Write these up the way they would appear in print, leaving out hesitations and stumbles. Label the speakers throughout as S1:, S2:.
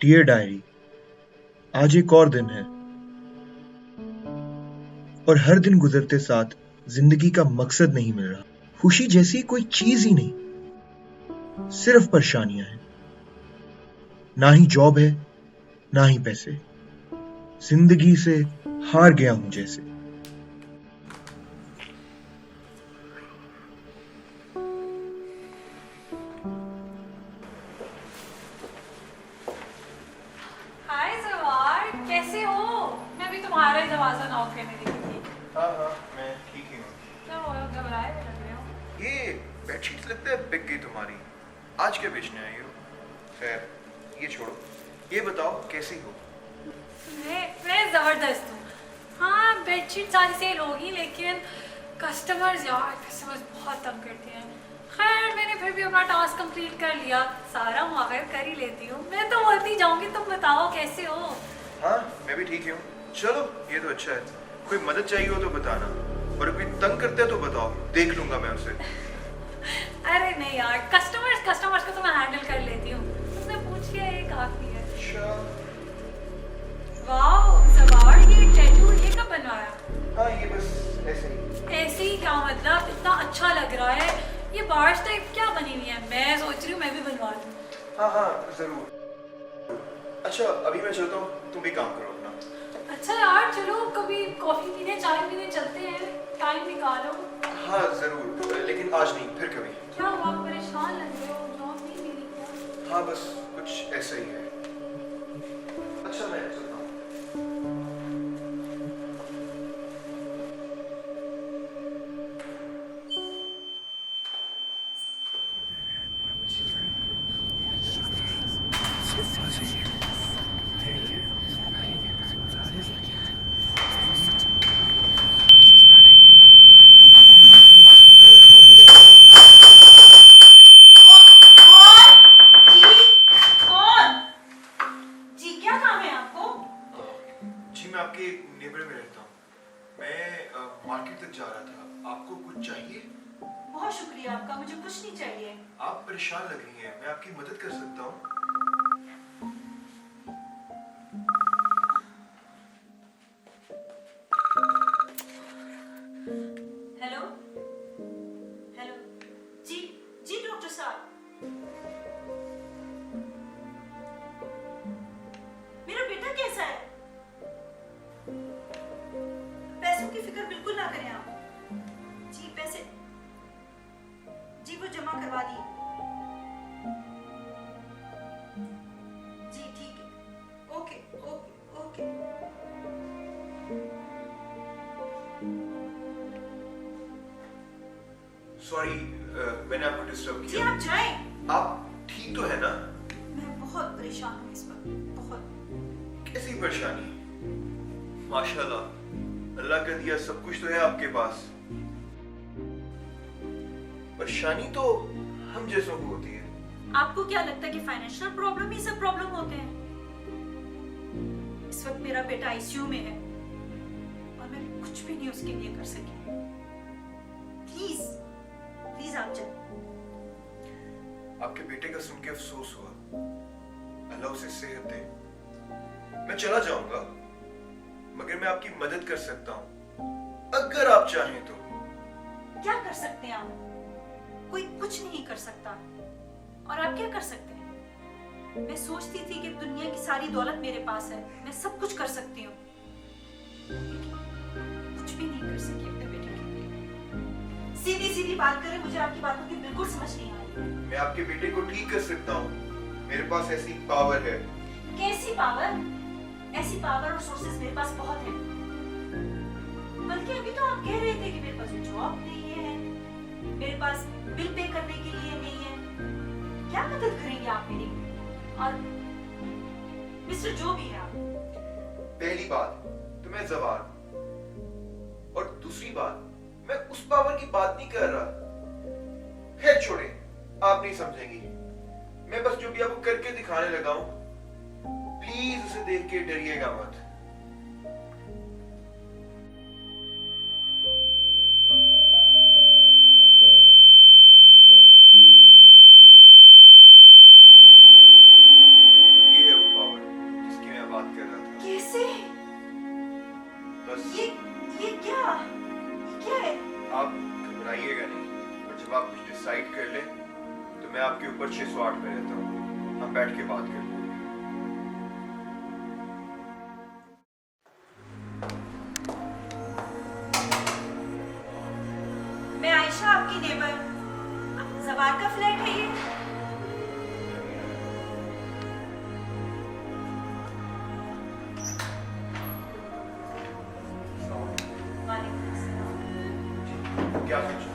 S1: Dear diary, आज एक और दिन है और हर दिन गुजरते साथ जिंदगी का मकसद नहीं मिल रहा। खुशी जैसी कोई चीज ही नहीं, सिर्फ परेशानियां हैं। ना ही जॉब है, ना ही पैसे। जिंदगी से हार गया हूं जैसे।
S2: हाय जवार, कैसे हो? मैं भी तुम्हारा ही दरवाजा नॉक करने लगी थी।
S3: हाँ हाँ, मैं ठीक ही हूँ।
S2: क्या हो, घबराए हुए लग रहे हो?
S3: ये बेडशीट लगता है बिक गई तुम्हारी। आज क्या बेचने आई हो? खैर, ये छोड़ो। ये बताओ कैसी हो?
S2: मैं जबरदस्त हूँ। हाँ, बेडशीट सारी सेल होगी, लेकिन कस्टमर्स बहुत तंग करते हैं। खैर, मैंने फिर भी अपना टास्क कंप्लीट कर लिया। सारा मुआखर कर ही लेती हूँ। मैं तो बोलती जाऊंगी, तुम बताओ कैसे हो?
S3: हाँ, मैं भी ठीक ही हूँ। चलो, ये तो अच्छा है। कोई मदद चाहिए हो तो बताना, और कोई तंग करते हैं तो बताओ, देख लूंगा मैं उसे।
S2: अरे नहीं यार, कस्टमर्स को तो मैं हैंडल कर लेती हूँ। तुमने पूछ लिया, ये काफी है।
S3: अच्छा।
S2: वाओ जवार, ये टैटू ये कब बनवाया?
S3: हाँ, ये बस ऐसे ही।
S2: ऐसे ही क्या मतलब? इतना अच्छा लग रहा है। ये बार्स टाइप क्या बनी हुई है? मैं सोच रही हूँ मैं भी बनवा लूँ।
S3: हाँ हाँ, जरूर। अच्छा, अभी मैं चलता हूँ, तुम भी काम करो अपना।
S2: अच्छा यार, चलो कभी कॉफी पीने चाय पीने चलते हैं। टाइम निकालो।
S3: हाँ जरूर, लेकिन आज नहीं, फिर कभी।
S2: क्या हुआ, परेशान लग रहे हो? जॉब नहीं मिली क्या?
S3: हाँ, बस कुछ ऐसा ही है। अच्छा, मैं चलता हूँ।
S4: जी कौन? जी कौन? जी क्या काम है आपको?
S3: जी, मैं आपके नेबर में रहता हूँ। मैं मार्केट तक जा रहा था। आपको कुछ चाहिए?
S4: बहुत शुक्रिया आपका, मुझे कुछ नहीं चाहिए।
S3: आप परेशान लग रही हैं, मैं आपकी मदद कर सकता हूँ।
S4: Hello hello. जी जी डॉक्टर साहब, मेरा बेटा कैसा है? पैसों की फिक्र बिल्कुल ना करें आप। जी पैसे, जी वो जमा करवा दिए। जी ठीक है, ओके ओके ओके।
S3: सॉरी, मैंने आपको डिस्टर्ब
S4: जी
S3: किया।
S4: आप जाएं।
S3: आप ठीक तो है ना?
S4: मैं बहुत परेशान हूँ इस वक्त, बहुत।
S3: कैसी परेशानी? माशाल्लाह, अल्लाह का दिया सब कुछ तो है आपके पास। परेशानी तो हम जैसों को होती है।
S4: आपको क्या लगता है कि फाइनेंशियल प्रॉब्लम ही सब प्रॉब्लम होते हैं? इस वक्त मेरा बेटा आईसीयू में है और मैं कुछ भी नहीं उसके लिए कर सकी। प्लीज प्लीज आप जाइए।
S3: आपके बेटे का सुन के अफसोस हुआ। अल्लाह उसे सेहत दे। मैं चला जाऊंगा, मगर मैं आपकी मदद कर सकता हूँ, अगर आप चाहें तो।
S4: क्या कर सकते हैं आप? कोई कुछ नहीं कर सकता। और आप क्या कर सकते हैं? मैं सोचती थी कि दुनिया की सारी दौलत मेरे पास है, मैं सब कुछ कर सकती हूँ, कुछ भी नहीं कर सकी अपने बेटे के लिए। सीधी सीधी बात करें, मुझे आपकी बातों की बिल्कुल समझ नहीं आ रही।
S3: मैं आपके बेटे को ठीक कर सकता हूँ। मेरे पास ऐसी पावर है।
S4: कैसी पावर? ऐसी पावर और सोर्सेज मेरे पास बहुत है। बल्कि अभी तो आप कह रहे थे कि मेरे पास जॉब नहीं है, मेरे पास बिल पे करने के लिए नहीं है। क्या मदद करेंगे आप मेरी? और मिस्टर जो भी है आप।
S3: पहली बात तो मैं जवार, और दूसरी बात मैं उस पावर की बात नहीं कर रहा। खैर छोड़े, आप नहीं समझेंगी। मैं बस जो भी आपको करके दिखाने लगा हूं, प्लीज उसे देख के डरिएगा मत। ये है वो पावर। आप घबराइएगा नहीं, और जब आप कुछ डिसाइड कर लें तो मैं आपके ऊपर 608 में रहता हूँ, हम बैठ के बात करते हैं।
S4: मैं आयशा, आपकी नेबर। जवार का फ्लैट है ये? वालेकुम अस्सलाम।
S3: क्या सोचा?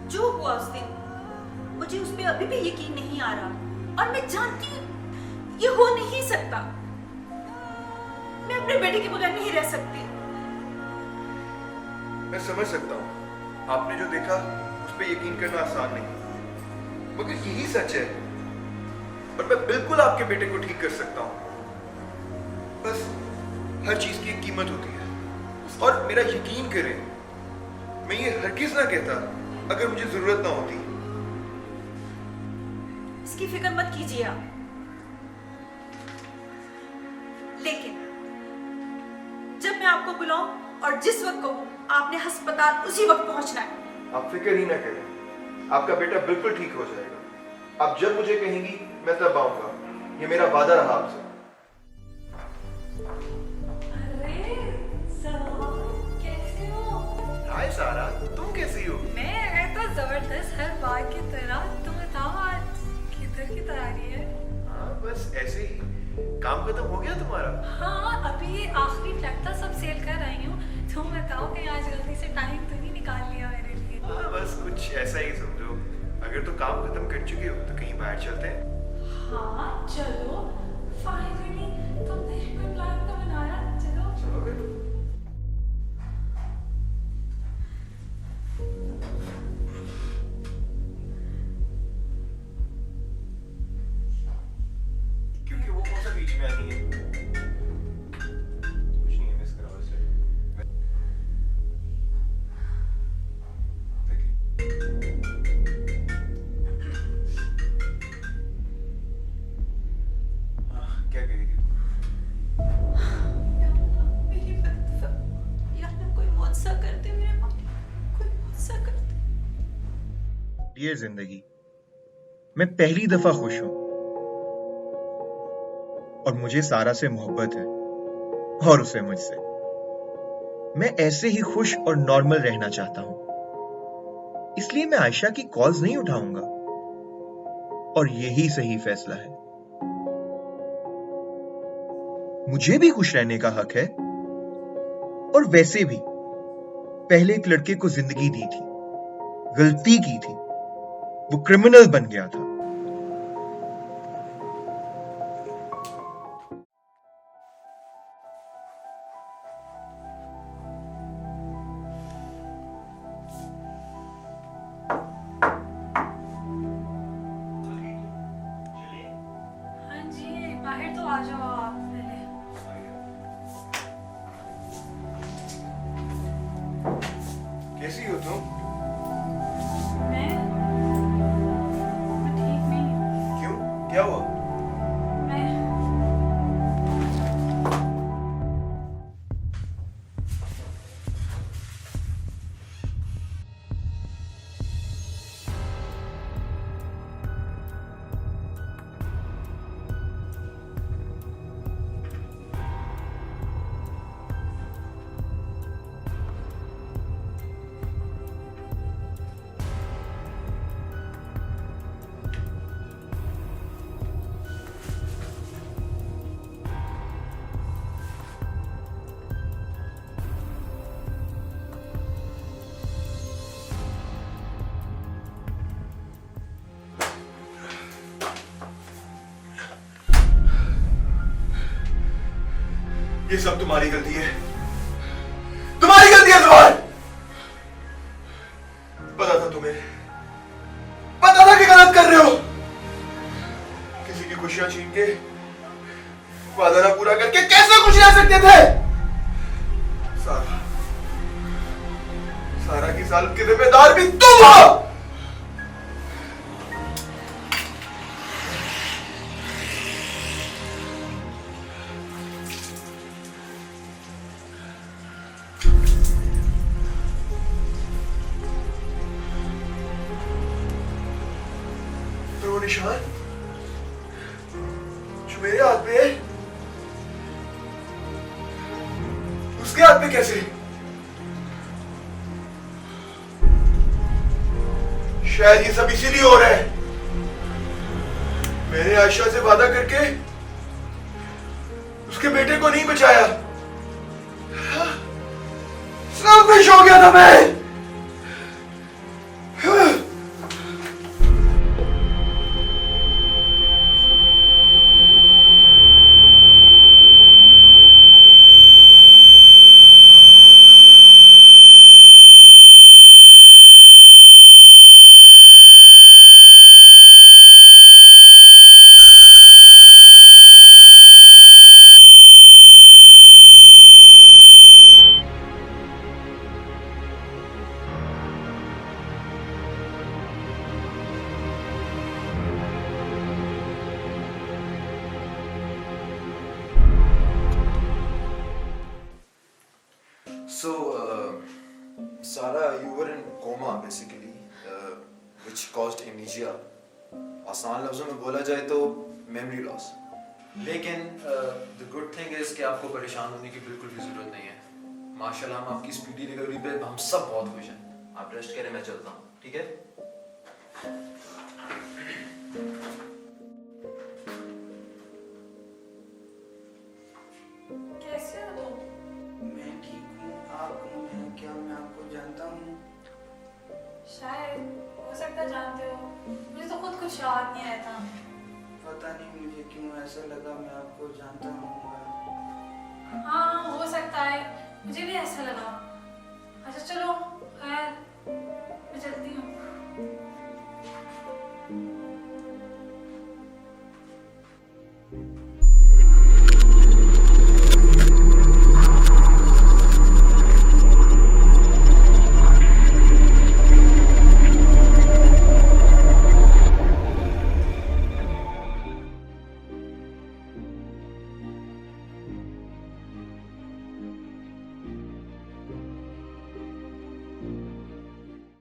S4: जो हुआ उस दिन, मुझे उस पे अभी भी यकीन नहीं आ रहा, और मैं जानती हूँ ये हो नहीं सकता। मैं अपने बेटे के बगैर नहीं रह सकती।
S3: मैं समझ सकता हूँ, आपने जो देखा उस पर यकीन करना आसान नहीं, मगर यही सच है, और मैं बिल्कुल आपके बेटे को ठीक कर सकता हूँ। बस हर चीज की एक कीमत होती है, और मेरा यकीन करें, मैं ये हरगिज ना कहता अगर मुझे जरूरत ना होती।
S4: इसकी फिक्र मत कीजिए आप, लेकिन जब मैं आपको बुलाऊं और जिस वक्त कहूं, आपने अस्पताल उसी वक्त पहुंचना है।
S3: आप फिक्र ही ना करें, आपका बेटा बिल्कुल ठीक हो जाएगा। आप जब मुझे कहेंगी मैं तब आऊंगा, ये मेरा वादा रहा आपसे।
S2: अरे सारा, कैसे हो?
S3: हाय सारा, तुम कैसी हो?
S2: मैं तो जबरदस्त, हर बार की तरह। तुम बताओ आज किधर की तैयारी है?
S3: हाँ बस ऐसे ही, काम खत्म हो गया तुम्हारा?
S2: हाँ, अभी आखिरी फ्लैट था, सब सेल कर आई हूँ। तुम बताओ कहीं आज जल्दी से टाइम तो नहीं निकाल लिया मेरे लिए?
S3: हाँ बस कुछ ऐसा ही समझो, अगर तो काम खत्म कर चुके हो तो कहीं बाहर चलते हैं।
S2: हाँ चलो, फाइनली तुमने कोई प्लान तो बनाया, चलो।
S3: चलो फिर। क्योंकि वो कौन सा बीच में आनी है? कुछ नहीं है, मिस करा वैसे। क्या कहेगी?
S4: मेरी मदद, यार मैं कोई मुआवजा करते, मेरे पास कोई मुआवजा करते।
S1: डियर जिंदगी, मैं पहली दफा खुश हूं, और मुझे सारा से मोहब्बत है, और उसे मुझसे। मैं ऐसे ही खुश और नॉर्मल रहना चाहता हूं, इसलिए मैं आयशा की कॉल्स नहीं उठाऊंगा, और यही सही फैसला है। मुझे भी खुश रहने का हक है, और वैसे भी पहले एक लड़के को जिंदगी दी थी, गलती की थी, वो क्रिमिनल बन गया था।
S2: हाँ जी, बाहर तो आ जाओ आप पहले।
S3: कैसी हो तुम?
S2: मैं ठीक नहीं हूँ।
S3: क्यों? क्या हुआ?
S2: मैं
S3: ये सब तुम्हारी गलती है, तुम्हारी गलती है जवान। पता था तुम्हें, पता था कि गलत कर रहे हो। किसी की खुशियां छीन के, वादा ना पूरा करके कैसे खुश रह सकते थे? सारा, सारा की साल की जिम्मेदार भी तुम हो। निशान जो मेरे हाथ पे है उसके हाथ पे कैसे? शायद ये सब इसीलिए हो रहा है। मैंने आयशा से वादा करके उसके बेटे को नहीं बचाया। सेल्फिश हो गया था मैं। So, Sarah, you were in coma basically, which caused amnesia. आसान लफ्जों में बोला जाए तो memory loss. लेकिन the good thing is कि आपको परेशान होने की बिल्कुल भी जरूरत नहीं है। माशाल्लाह हम आपकी स्पीडी रिकवरी पे हम सब बहुत खुश हैं। आप रेस्ट करें, मैं चलता हूँ, ठीक है?
S2: कैसे हो तुम?
S5: मैं ठीक हूँ, आप कौन हैं? क्या मैं आपको जानता हूँ?
S2: शायद हो सकता है जानते हो, मुझे तो खुद कुछ याद नहीं रहता।
S5: पता नहीं मुझे क्यों ऐसा लगा मैं आपको जानता हूँ।
S2: हाँ हो सकता है, मुझे भी ऐसा लगा।